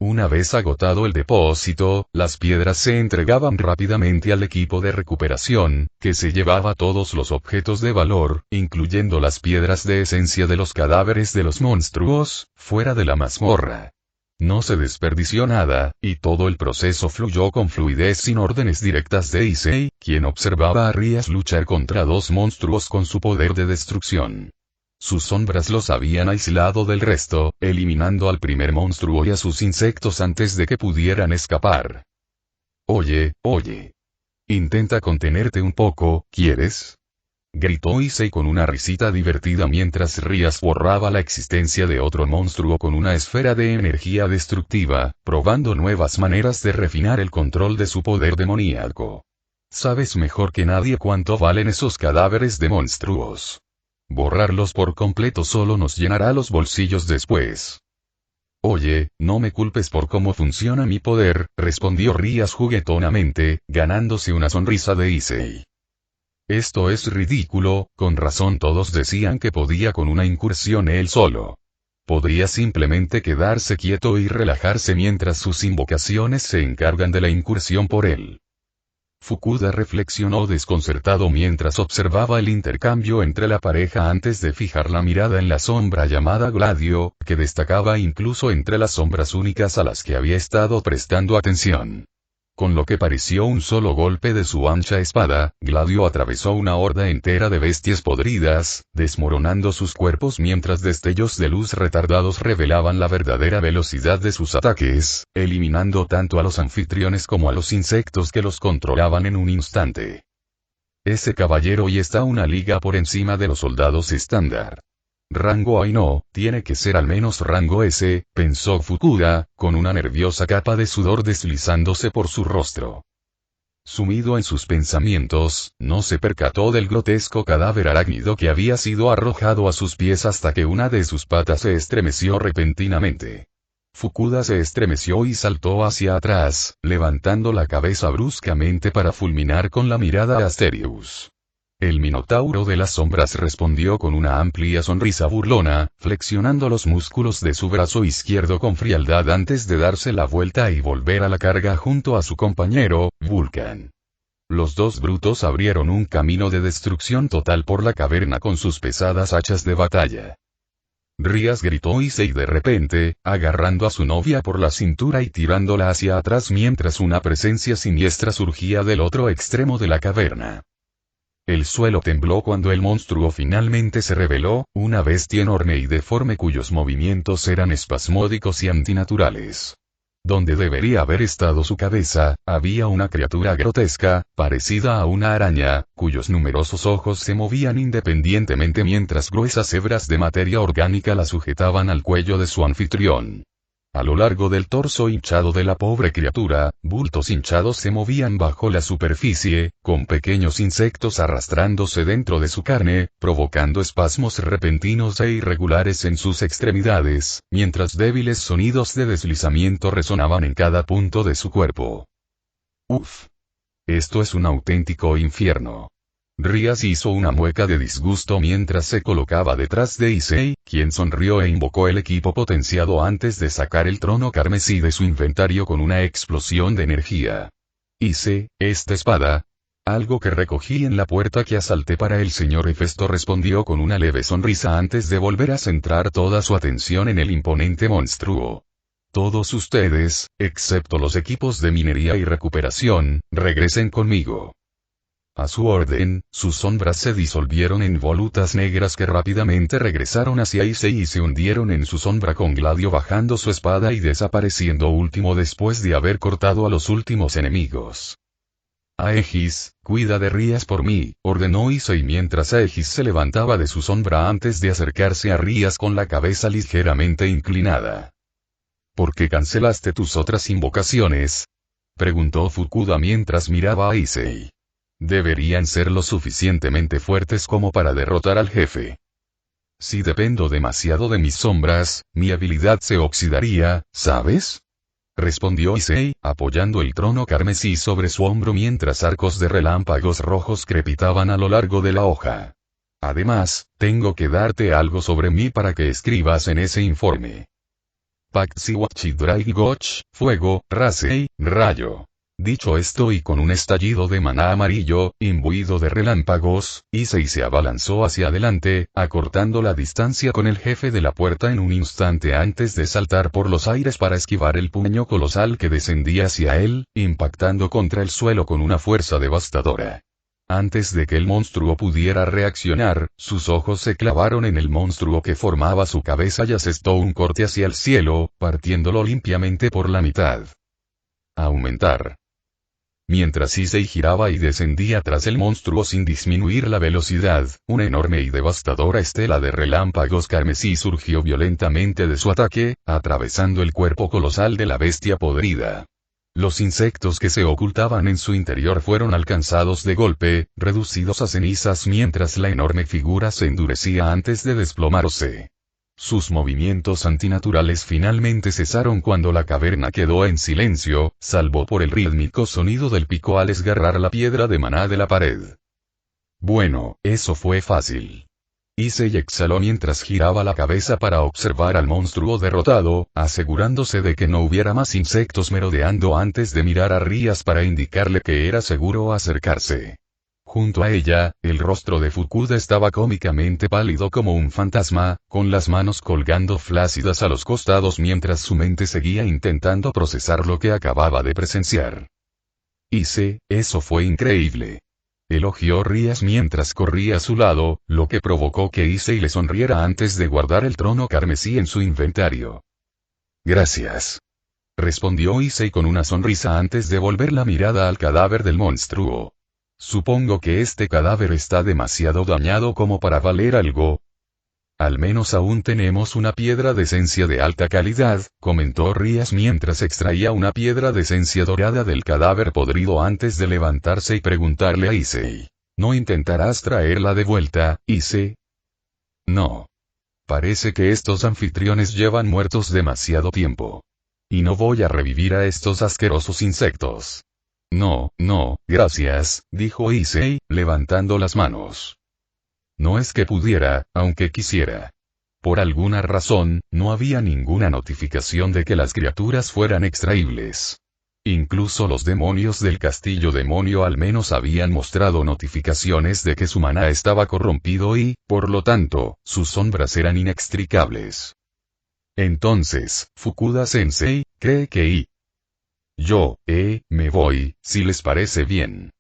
Una vez agotado el depósito, las piedras se entregaban rápidamente al equipo de recuperación, que se llevaba todos los objetos de valor, incluyendo las piedras de esencia de los cadáveres de los monstruos, fuera de la mazmorra. No se desperdició nada, y todo el proceso fluyó con fluidez sin órdenes directas de Issei, quien observaba a Rías luchar contra dos monstruos con su poder de destrucción. Sus sombras los habían aislado del resto, eliminando al primer monstruo y a sus insectos antes de que pudieran escapar. Oye. Intenta contenerte un poco, ¿quieres? Gritó Issei con una risita divertida mientras Rías borraba la existencia de otro monstruo con una esfera de energía destructiva, probando nuevas maneras de refinar el control de su poder demoníaco. Sabes mejor que nadie cuánto valen esos cadáveres de monstruos. Borrarlos por completo solo nos llenará los bolsillos después. Oye, no me culpes por cómo funciona mi poder, respondió Rías juguetonamente, ganándose una sonrisa de Issei. Esto es ridículo, con razón todos decían que podía con una incursión él solo. Podría simplemente quedarse quieto y relajarse mientras sus invocaciones se encargan de la incursión por él. Fukuda reflexionó desconcertado mientras observaba el intercambio entre la pareja antes de fijar la mirada en la sombra llamada Gladio, que destacaba incluso entre las sombras únicas a las que había estado prestando atención. Con lo que pareció un solo golpe de su ancha espada, Gladio atravesó una horda entera de bestias podridas, desmoronando sus cuerpos mientras destellos de luz retardados revelaban la verdadera velocidad de sus ataques, eliminando tanto a los anfitriones como a los insectos que los controlaban en un instante. Ese caballero y está una liga por encima de los soldados estándar. Rango A y no, tiene que ser al menos rango S, pensó Fukuda, con una nerviosa capa de sudor deslizándose por su rostro. Sumido en sus pensamientos, no se percató del grotesco cadáver arácnido que había sido arrojado a sus pies hasta que una de sus patas se estremeció repentinamente. Fukuda se estremeció y saltó hacia atrás, levantando la cabeza bruscamente para fulminar con la mirada a Asterius. El Minotauro de las sombras respondió con una amplia sonrisa burlona, flexionando los músculos de su brazo izquierdo con frialdad antes de darse la vuelta y volver a la carga junto a su compañero, Vulcan. Los dos brutos abrieron un camino de destrucción total por la caverna con sus pesadas hachas de batalla. Rías gritó Issei de repente, agarrando a su novia por la cintura y tirándola hacia atrás mientras una presencia siniestra surgía del otro extremo de la caverna. El suelo tembló cuando el monstruo finalmente se reveló, una bestia enorme y deforme cuyos movimientos eran espasmódicos y antinaturales. Donde debería haber estado su cabeza, había una criatura grotesca, parecida a una araña, cuyos numerosos ojos se movían independientemente mientras gruesas hebras de materia orgánica la sujetaban al cuello de su anfitrión. A lo largo del torso hinchado de la pobre criatura, bultos hinchados se movían bajo la superficie, con pequeños insectos arrastrándose dentro de su carne, provocando espasmos repentinos e irregulares en sus extremidades, mientras débiles sonidos de deslizamiento resonaban en cada punto de su cuerpo. Uf. Esto es un auténtico infierno. Rías hizo una mueca de disgusto mientras se colocaba detrás de Issei, quien sonrió e invocó el equipo potenciado antes de sacar el trono carmesí de su inventario con una explosión de energía. Hice, esta espada. Algo que recogí en la puerta que asalté para el señor Hefesto, respondió con una leve sonrisa antes de volver a centrar toda su atención en el imponente monstruo. Todos ustedes, excepto los equipos de minería y recuperación, regresen conmigo. A su orden, sus sombras se disolvieron en volutas negras que rápidamente regresaron hacia Issei y se hundieron en su sombra, con Gladio bajando su espada y desapareciendo último después de haber cortado a los últimos enemigos. Aegis, cuida de Rías por mí, ordenó Issei mientras Aegis se levantaba de su sombra antes de acercarse a Rías con la cabeza ligeramente inclinada. ¿Por qué cancelaste tus otras invocaciones?, preguntó Fukuda mientras miraba a Issei. Deberían ser lo suficientemente fuertes como para derrotar al jefe. Si dependo demasiado de mis sombras, mi habilidad se oxidaría, ¿sabes?, respondió Issei, apoyando el trono carmesí sobre su hombro mientras arcos de relámpagos rojos crepitaban a lo largo de la hoja. Además, tengo que darte algo sobre mí para que escribas en ese informe. Paxiwachi Draigoch, fuego, Rasei, rayo. Dicho esto y con un estallido de maná amarillo, imbuido de relámpagos, Issei se abalanzó hacia adelante, acortando la distancia con el jefe de la puerta en un instante antes de saltar por los aires para esquivar el puño colosal que descendía hacia él, impactando contra el suelo con una fuerza devastadora. Antes de que el monstruo pudiera reaccionar, sus ojos se clavaron en el monstruo que formaba su cabeza y asestó un corte hacia el cielo, partiéndolo limpiamente por la mitad. Aumentar. Mientras Issei giraba y descendía tras el monstruo sin disminuir la velocidad, una enorme y devastadora estela de relámpagos carmesí surgió violentamente de su ataque, atravesando el cuerpo colosal de la bestia podrida. Los insectos que se ocultaban en su interior fueron alcanzados de golpe, reducidos a cenizas mientras la enorme figura se endurecía antes de desplomarse. Sus movimientos antinaturales finalmente cesaron cuando la caverna quedó en silencio, salvo por el rítmico sonido del pico al desgarrar la piedra de maná de la pared. Bueno, eso fue fácil. Issei exhaló mientras giraba la cabeza para observar al monstruo derrotado, asegurándose de que no hubiera más insectos merodeando antes de mirar a Rías para indicarle que era seguro acercarse. Junto a ella, el rostro de Fukuda estaba cómicamente pálido como un fantasma, con las manos colgando flácidas a los costados mientras su mente seguía intentando procesar lo que acababa de presenciar. Issei, eso fue increíble. Elogió Rías mientras corría a su lado, lo que provocó que Issei le sonriera antes de guardar el trono carmesí en su inventario. Gracias. Respondió Issei con una sonrisa antes de volver la mirada al cadáver del monstruo. Supongo que este cadáver está demasiado dañado como para valer algo. Al menos aún tenemos una piedra de esencia de alta calidad, comentó Rías mientras extraía una piedra de esencia dorada del cadáver podrido antes de levantarse y preguntarle a Issei. ¿No intentarás traerla de vuelta, Issei? No. Parece que estos anfitriones llevan muertos demasiado tiempo. Y no voy a revivir a estos asquerosos insectos. No, gracias, dijo Issei, levantando las manos. No es que pudiera, aunque quisiera. Por alguna razón, no había ninguna notificación de que las criaturas fueran extraíbles. Incluso los demonios del castillo demonio al menos habían mostrado notificaciones de que su maná estaba corrompido y, por lo tanto, sus sombras eran inextricables. Entonces, Fukuda-sensei, ¿cree que yo, me voy, si les parece bien?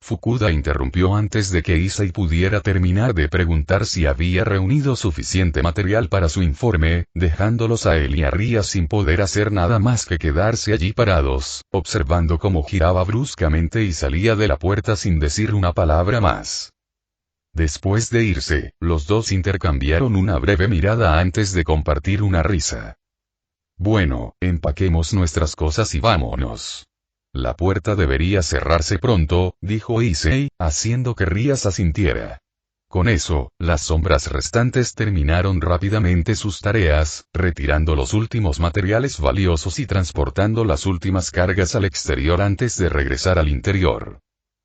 Fukuda interrumpió antes de que Issei pudiera terminar de preguntar si había reunido suficiente material para su informe, dejándolos a él y a Rías sin poder hacer nada más que quedarse allí parados, observando cómo giraba bruscamente y salía de la puerta sin decir una palabra más. Después de irse, los dos intercambiaron una breve mirada antes de compartir una risa. Bueno, empaquemos nuestras cosas y vámonos. La puerta debería cerrarse pronto, dijo Issei, haciendo que Rías asintiera. Con eso, las sombras restantes terminaron rápidamente sus tareas, retirando los últimos materiales valiosos y transportando las últimas cargas al exterior antes de regresar al interior.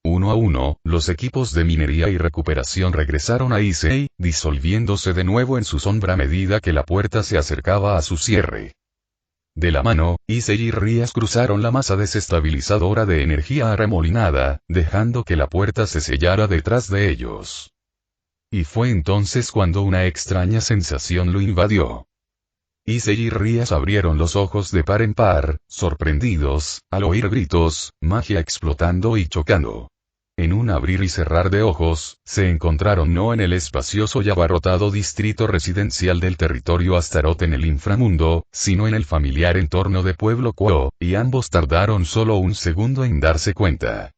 Uno a uno, los equipos de minería y recuperación regresaron a Issei, disolviéndose de nuevo en su sombra a medida que la puerta se acercaba a su cierre. De la mano, Issei y Rías cruzaron la masa desestabilizadora de energía arremolinada, dejando que la puerta se sellara detrás de ellos. Y fue entonces cuando una extraña sensación lo invadió. Issei y Rías abrieron los ojos de par en par, sorprendidos, al oír gritos, magia explotando y chocando. En un abrir y cerrar de ojos, se encontraron no en el espacioso y abarrotado distrito residencial del territorio Astaroth en el inframundo, sino en el familiar entorno de Pueblo Quo, y ambos tardaron solo un segundo en darse cuenta.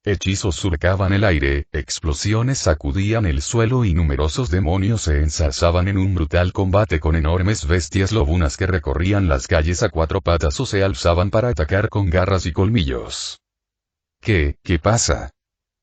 Hechizos surcaban el aire, explosiones sacudían el suelo y numerosos demonios se enzarzaban en un brutal combate con enormes bestias lobunas que recorrían las calles a cuatro patas o se alzaban para atacar con garras y colmillos. ¿Qué pasa?,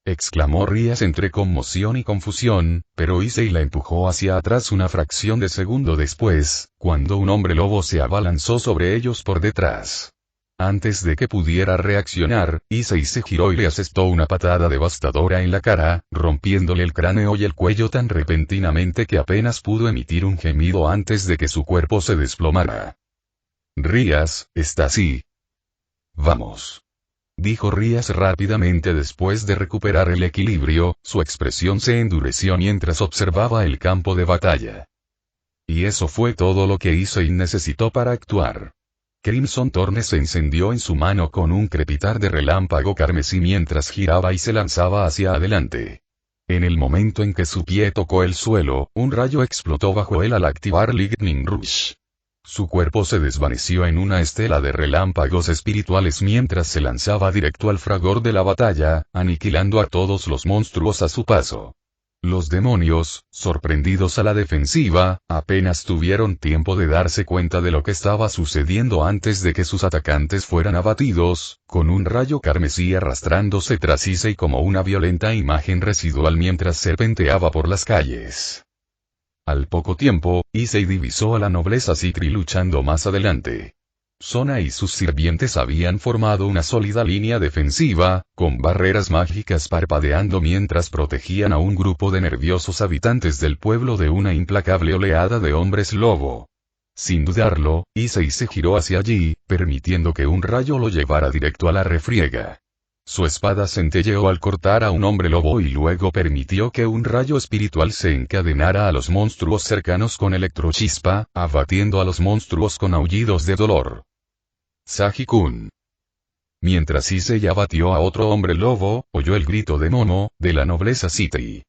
exclamó Rías entre conmoción y confusión, pero Issei la empujó hacia atrás una fracción de segundo después, cuando un hombre lobo se abalanzó sobre ellos por detrás. Antes de que pudiera reaccionar, Issei se giró y le asestó una patada devastadora en la cara, rompiéndole el cráneo y el cuello tan repentinamente que apenas pudo emitir un gemido antes de que su cuerpo se desplomara. Rías, está así. Vamos, dijo Rías rápidamente después de recuperar el equilibrio, su expresión se endureció mientras observaba el campo de batalla. Y eso fue todo lo que Issei necesitó para actuar. Crimson Thorne se encendió en su mano con un crepitar de relámpago carmesí mientras giraba y se lanzaba hacia adelante. En el momento en que su pie tocó el suelo, un rayo explotó bajo él al activar Lightning Rush. Su cuerpo se desvaneció en una estela de relámpagos espirituales mientras se lanzaba directo al fragor de la batalla, aniquilando a todos los monstruos a su paso. Los demonios, sorprendidos a la defensiva, apenas tuvieron tiempo de darse cuenta de lo que estaba sucediendo antes de que sus atacantes fueran abatidos, con un rayo carmesí arrastrándose tras Issei como una violenta imagen residual mientras serpenteaba por las calles. Al poco tiempo, Issei divisó a la nobleza Sitri luchando más adelante. Sona y sus sirvientes habían formado una sólida línea defensiva, con barreras mágicas parpadeando mientras protegían a un grupo de nerviosos habitantes del pueblo de una implacable oleada de hombres lobo. Sin dudarlo, Issei se giró hacia allí, permitiendo que un rayo lo llevara directo a la refriega. Su espada centelleó al cortar a un hombre lobo y luego permitió que un rayo espiritual se encadenara a los monstruos cercanos con electrochispa, abatiendo a los monstruos con aullidos de dolor. Sagi-kun. Mientras Issei abatió a otro hombre lobo, oyó el grito de Momo, de la nobleza Sitri.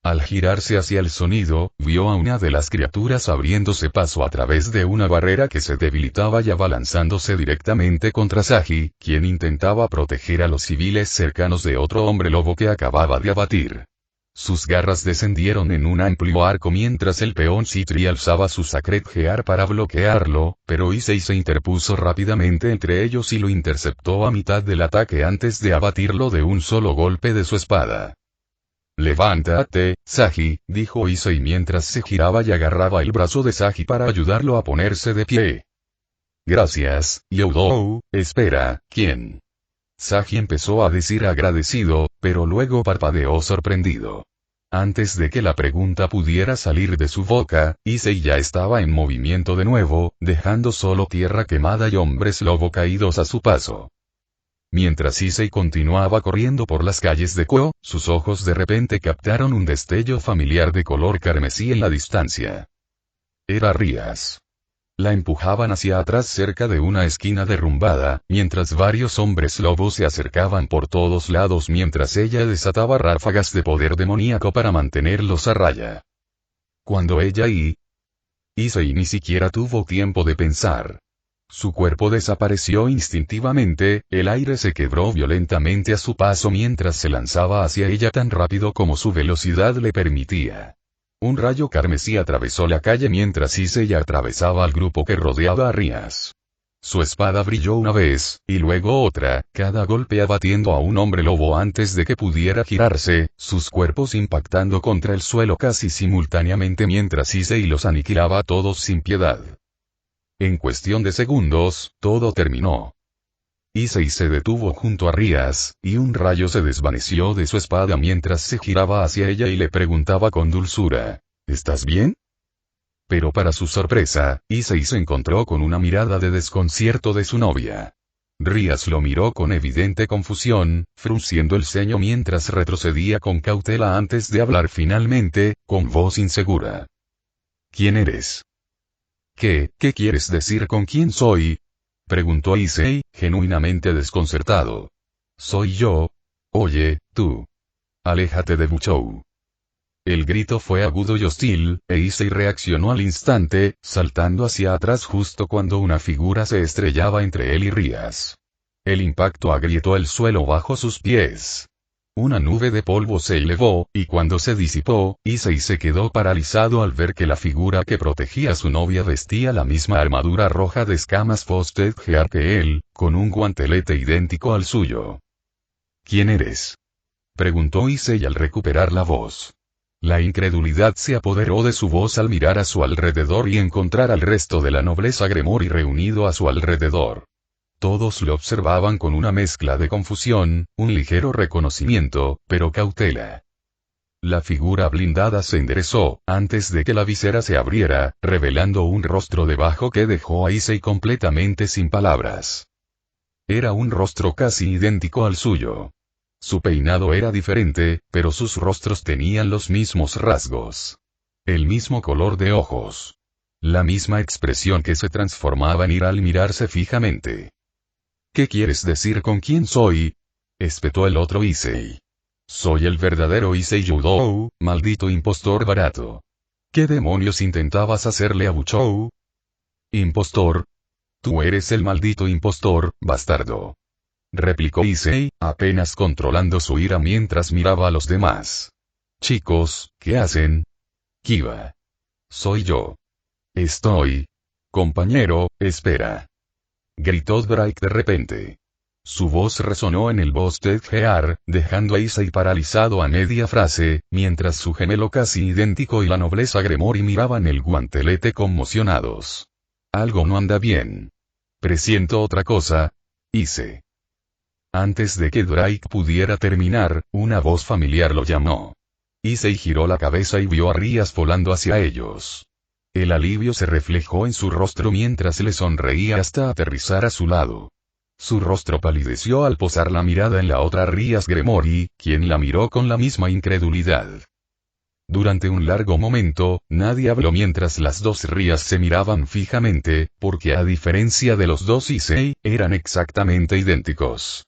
Al girarse hacia el sonido, vio a una de las criaturas abriéndose paso a través de una barrera que se debilitaba y abalanzándose directamente contra Sagi, quien intentaba proteger a los civiles cercanos de otro hombre lobo que acababa de abatir. Sus garras descendieron en un amplio arco mientras el peón Sitri alzaba su Sacred Gear para bloquearlo, pero Issei se interpuso rápidamente entre ellos y lo interceptó a mitad del ataque antes de abatirlo de un solo golpe de su espada. «Levántate, Sagi», dijo Issei mientras se giraba y agarraba el brazo de Sagi para ayudarlo a ponerse de pie. «Gracias, Youdou, espera, ¿quién?». Sagi empezó a decir agradecido, pero luego parpadeó sorprendido. Antes de que la pregunta pudiera salir de su boca, Issei ya estaba en movimiento de nuevo, dejando solo tierra quemada y hombres lobo caídos a su paso. Mientras Issei continuaba corriendo por las calles de Quo, sus ojos de repente captaron un destello familiar de color carmesí en la distancia. Era Rías. La empujaban hacia atrás cerca de una esquina derrumbada, mientras varios hombres lobos se acercaban por todos lados mientras ella desataba ráfagas de poder demoníaco para mantenerlos a raya. Cuando ella Issei ni siquiera tuvo tiempo de pensar. Su cuerpo desapareció instintivamente, el aire se quebró violentamente a su paso mientras se lanzaba hacia ella tan rápido como su velocidad le permitía. Un rayo carmesí atravesó la calle mientras Issei atravesaba al grupo que rodeaba a Rías. Su espada brilló una vez, y luego otra, cada golpe abatiendo a un hombre lobo antes de que pudiera girarse, sus cuerpos impactando contra el suelo casi simultáneamente mientras Issei los aniquilaba a todos sin piedad. En cuestión de segundos, todo terminó. Issei se detuvo junto a Rías, y un rayo se desvaneció de su espada mientras se giraba hacia ella y le preguntaba con dulzura, ¿estás bien? Pero para su sorpresa, Issei se encontró con una mirada de desconcierto de su novia. Rías lo miró con evidente confusión, frunciendo el ceño mientras retrocedía con cautela antes de hablar finalmente, con voz insegura. ¿Quién eres? ¿Qué quieres decir con quién soy? Preguntó Issei, genuinamente desconcertado. Soy yo. Oye, tú. Aléjate de Buchou. El grito fue agudo y hostil, e Issei reaccionó al instante, saltando hacia atrás justo cuando una figura se estrellaba entre él y Rías. El impacto agrietó el suelo bajo sus pies. Una nube de polvo se elevó, y cuando se disipó, Issei se quedó paralizado al ver que la figura que protegía a su novia vestía la misma armadura roja de escamas Frosted Heart que él, con un guantelete idéntico al suyo. ¿Quién eres? Preguntó Issei al recuperar la voz. La incredulidad se apoderó de su voz al mirar a su alrededor y encontrar al resto de la nobleza Gremori reunido a su alrededor. Todos lo observaban con una mezcla de confusión, un ligero reconocimiento, pero cautela. La figura blindada se enderezó, antes de que la visera se abriera, revelando un rostro debajo que dejó a Issei completamente sin palabras. Era un rostro casi idéntico al suyo. Su peinado era diferente, pero sus rostros tenían los mismos rasgos. El mismo color de ojos. La misma expresión que se transformaba en ira al mirarse fijamente. ¿Qué quieres decir con quién soy? Espetó el otro Issei. Soy el verdadero Issei Yudou, maldito impostor barato. ¿Qué demonios intentabas hacerle a Buchou? ¿Impostor? Tú eres el maldito impostor, bastardo. Replicó Issei, apenas controlando su ira mientras miraba a los demás. Chicos, ¿qué hacen? Kiba. Soy yo. Estoy. Compañero, espera. Gritó Drake de repente. Su voz resonó en el Frosted Heart, dejando a Issei paralizado a media frase, mientras su gemelo casi idéntico y la nobleza Gremori miraban el guantelete conmocionados. Algo no anda bien. Presiento otra cosa. Issei. Antes de que Drake pudiera terminar, una voz familiar lo llamó. Issei giró la cabeza y vio a Rías volando hacia ellos. El alivio se reflejó en su rostro mientras le sonreía hasta aterrizar a su lado. Su rostro palideció al posar la mirada en la otra Rías Gremori, quien la miró con la misma incredulidad. Durante un largo momento, nadie habló mientras las dos Rías se miraban fijamente, porque a diferencia de los dos Issei, eran exactamente idénticos.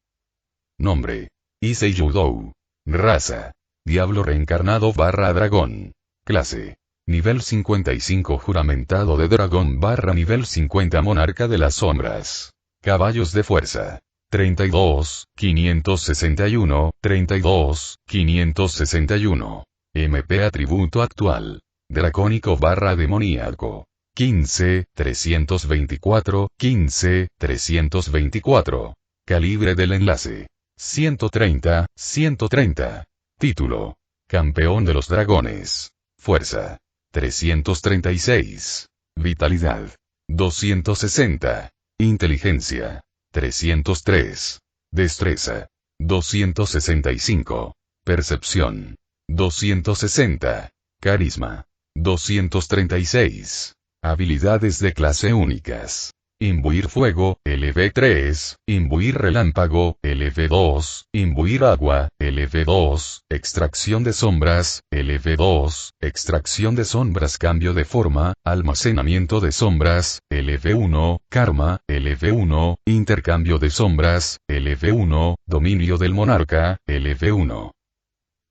Nombre. Issei Yudou. Raza. Diablo reencarnado / dragón. Clase. Nivel 55 juramentado de dragón / nivel 50 monarca de las sombras. Caballos de fuerza. 32, 561, 32, 561. MP atributo actual. Dracónico / demoníaco. 15, 324, 15, 324. Calibre del enlace. 130, 130. Título. Campeón de los dragones. Fuerza. 336. Vitalidad. 260. Inteligencia. 303. Destreza. 265. Percepción. 260. Carisma. 236. Habilidades de clase únicas. Imbuir fuego, LV3, imbuir relámpago, LV2, imbuir agua, LV2, extracción de sombras, LV2, extracción de sombras cambio de forma, almacenamiento de sombras, LV1, karma, LV1, intercambio de sombras, LV1, dominio del monarca, LV1.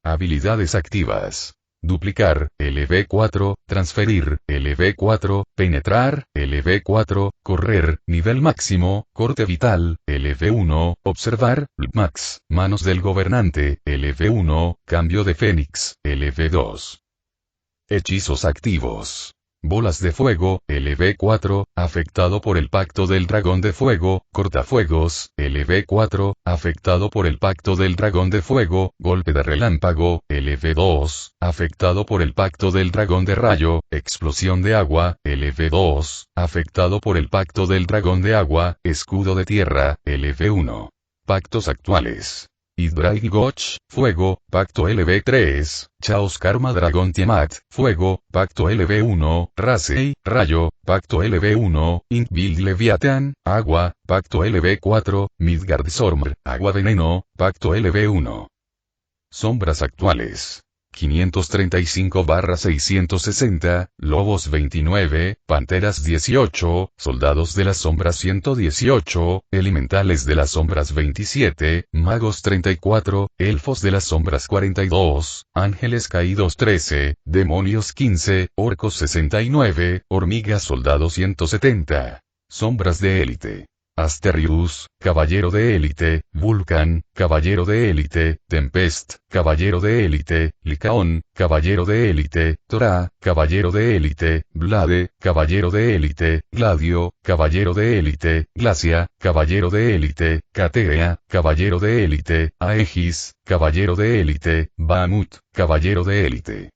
Habilidades activas. Duplicar, LV4, transferir, LV4, penetrar, LV4, correr, nivel máximo, corte vital, LV1, observar, max, manos del gobernante, LV1, cambio de fénix, LV2. Hechizos activos. Bolas de fuego, LV4, afectado por el pacto del dragón de fuego. Cortafuegos, LV4, afectado por el pacto del dragón de fuego. Golpe de relámpago, LV2, afectado por el pacto del dragón de rayo. Explosión de agua, LV2, afectado por el pacto del dragón de agua. Escudo de tierra, LV1. Pactos actuales. Hydraig Goch, fuego, pacto LV3, Chaos Karma Dragón Tiamat, fuego, pacto LV1, Rasei, rayo, pacto LV1, Inkbild Leviathan, agua, pacto LV4, Midgard Storm, agua veneno, pacto LV1. Sombras actuales. 535/660, Lobos 29, Panteras 18, Soldados de las Sombras 118, Elementales de las Sombras 27, Magos 34, Elfos de las Sombras 42, Ángeles Caídos 13, Demonios 15, Orcos 69, Hormigas Soldado 170. Sombras de élite. Asterius, caballero de élite, Vulcan, caballero de élite, Tempest, caballero de élite, Licaón, caballero de élite, Torah, caballero de élite, Blade, caballero de élite, Gladio, caballero de élite, Glacia, caballero de élite, Catea, caballero de élite, Aegis, caballero de élite, Bahamut, caballero de élite.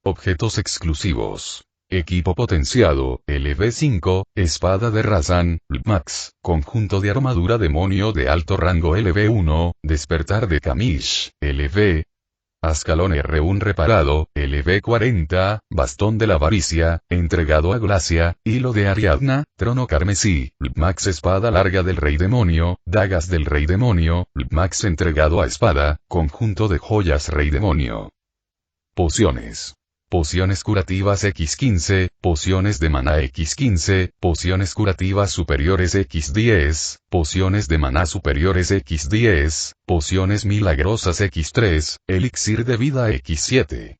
Objetos exclusivos. Equipo potenciado, LV5, espada de Razan, Max, conjunto de armadura demonio de alto rango LV1, despertar de Kamish, LV. Ascalón R1 reparado, LV40, bastón de la avaricia, entregado a Glacia, hilo de Ariadna, trono carmesí, Max espada larga del rey demonio, dagas del rey demonio, Max entregado a espada, conjunto de joyas rey demonio. Pociones. Pociones curativas X15, pociones de maná X15, pociones curativas superiores X10, pociones de maná superiores X10, pociones milagrosas X3, elixir de vida X7.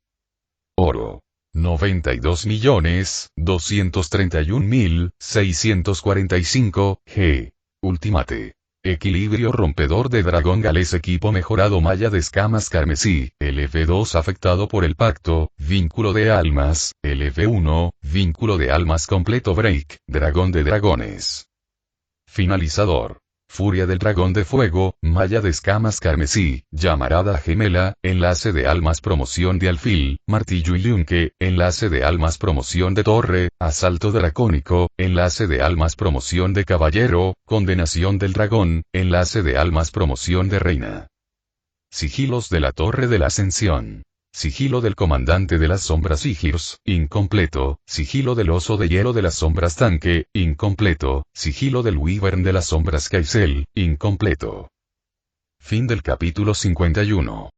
Oro. 92.231.645 G. Ultimate. Equilibrio rompedor de dragón galés equipo mejorado malla de escamas carmesí, LV2 afectado por el pacto, vínculo de almas, LV1, vínculo de almas completo break, dragón de dragones. Finalizador. Furia del dragón de fuego, malla de escamas carmesí, llamarada gemela, enlace de almas promoción de alfil, martillo y yunque, enlace de almas promoción de torre, asalto dracónico, enlace de almas promoción de caballero, condenación del dragón, enlace de almas promoción de reina. Sigilos de la torre de la ascensión. Sigilo del comandante de las sombras Sigirs, incompleto, sigilo del oso de hielo de las sombras Tanque, incompleto, sigilo del Wyvern de las sombras Kaisel, incompleto. Fin del capítulo 51.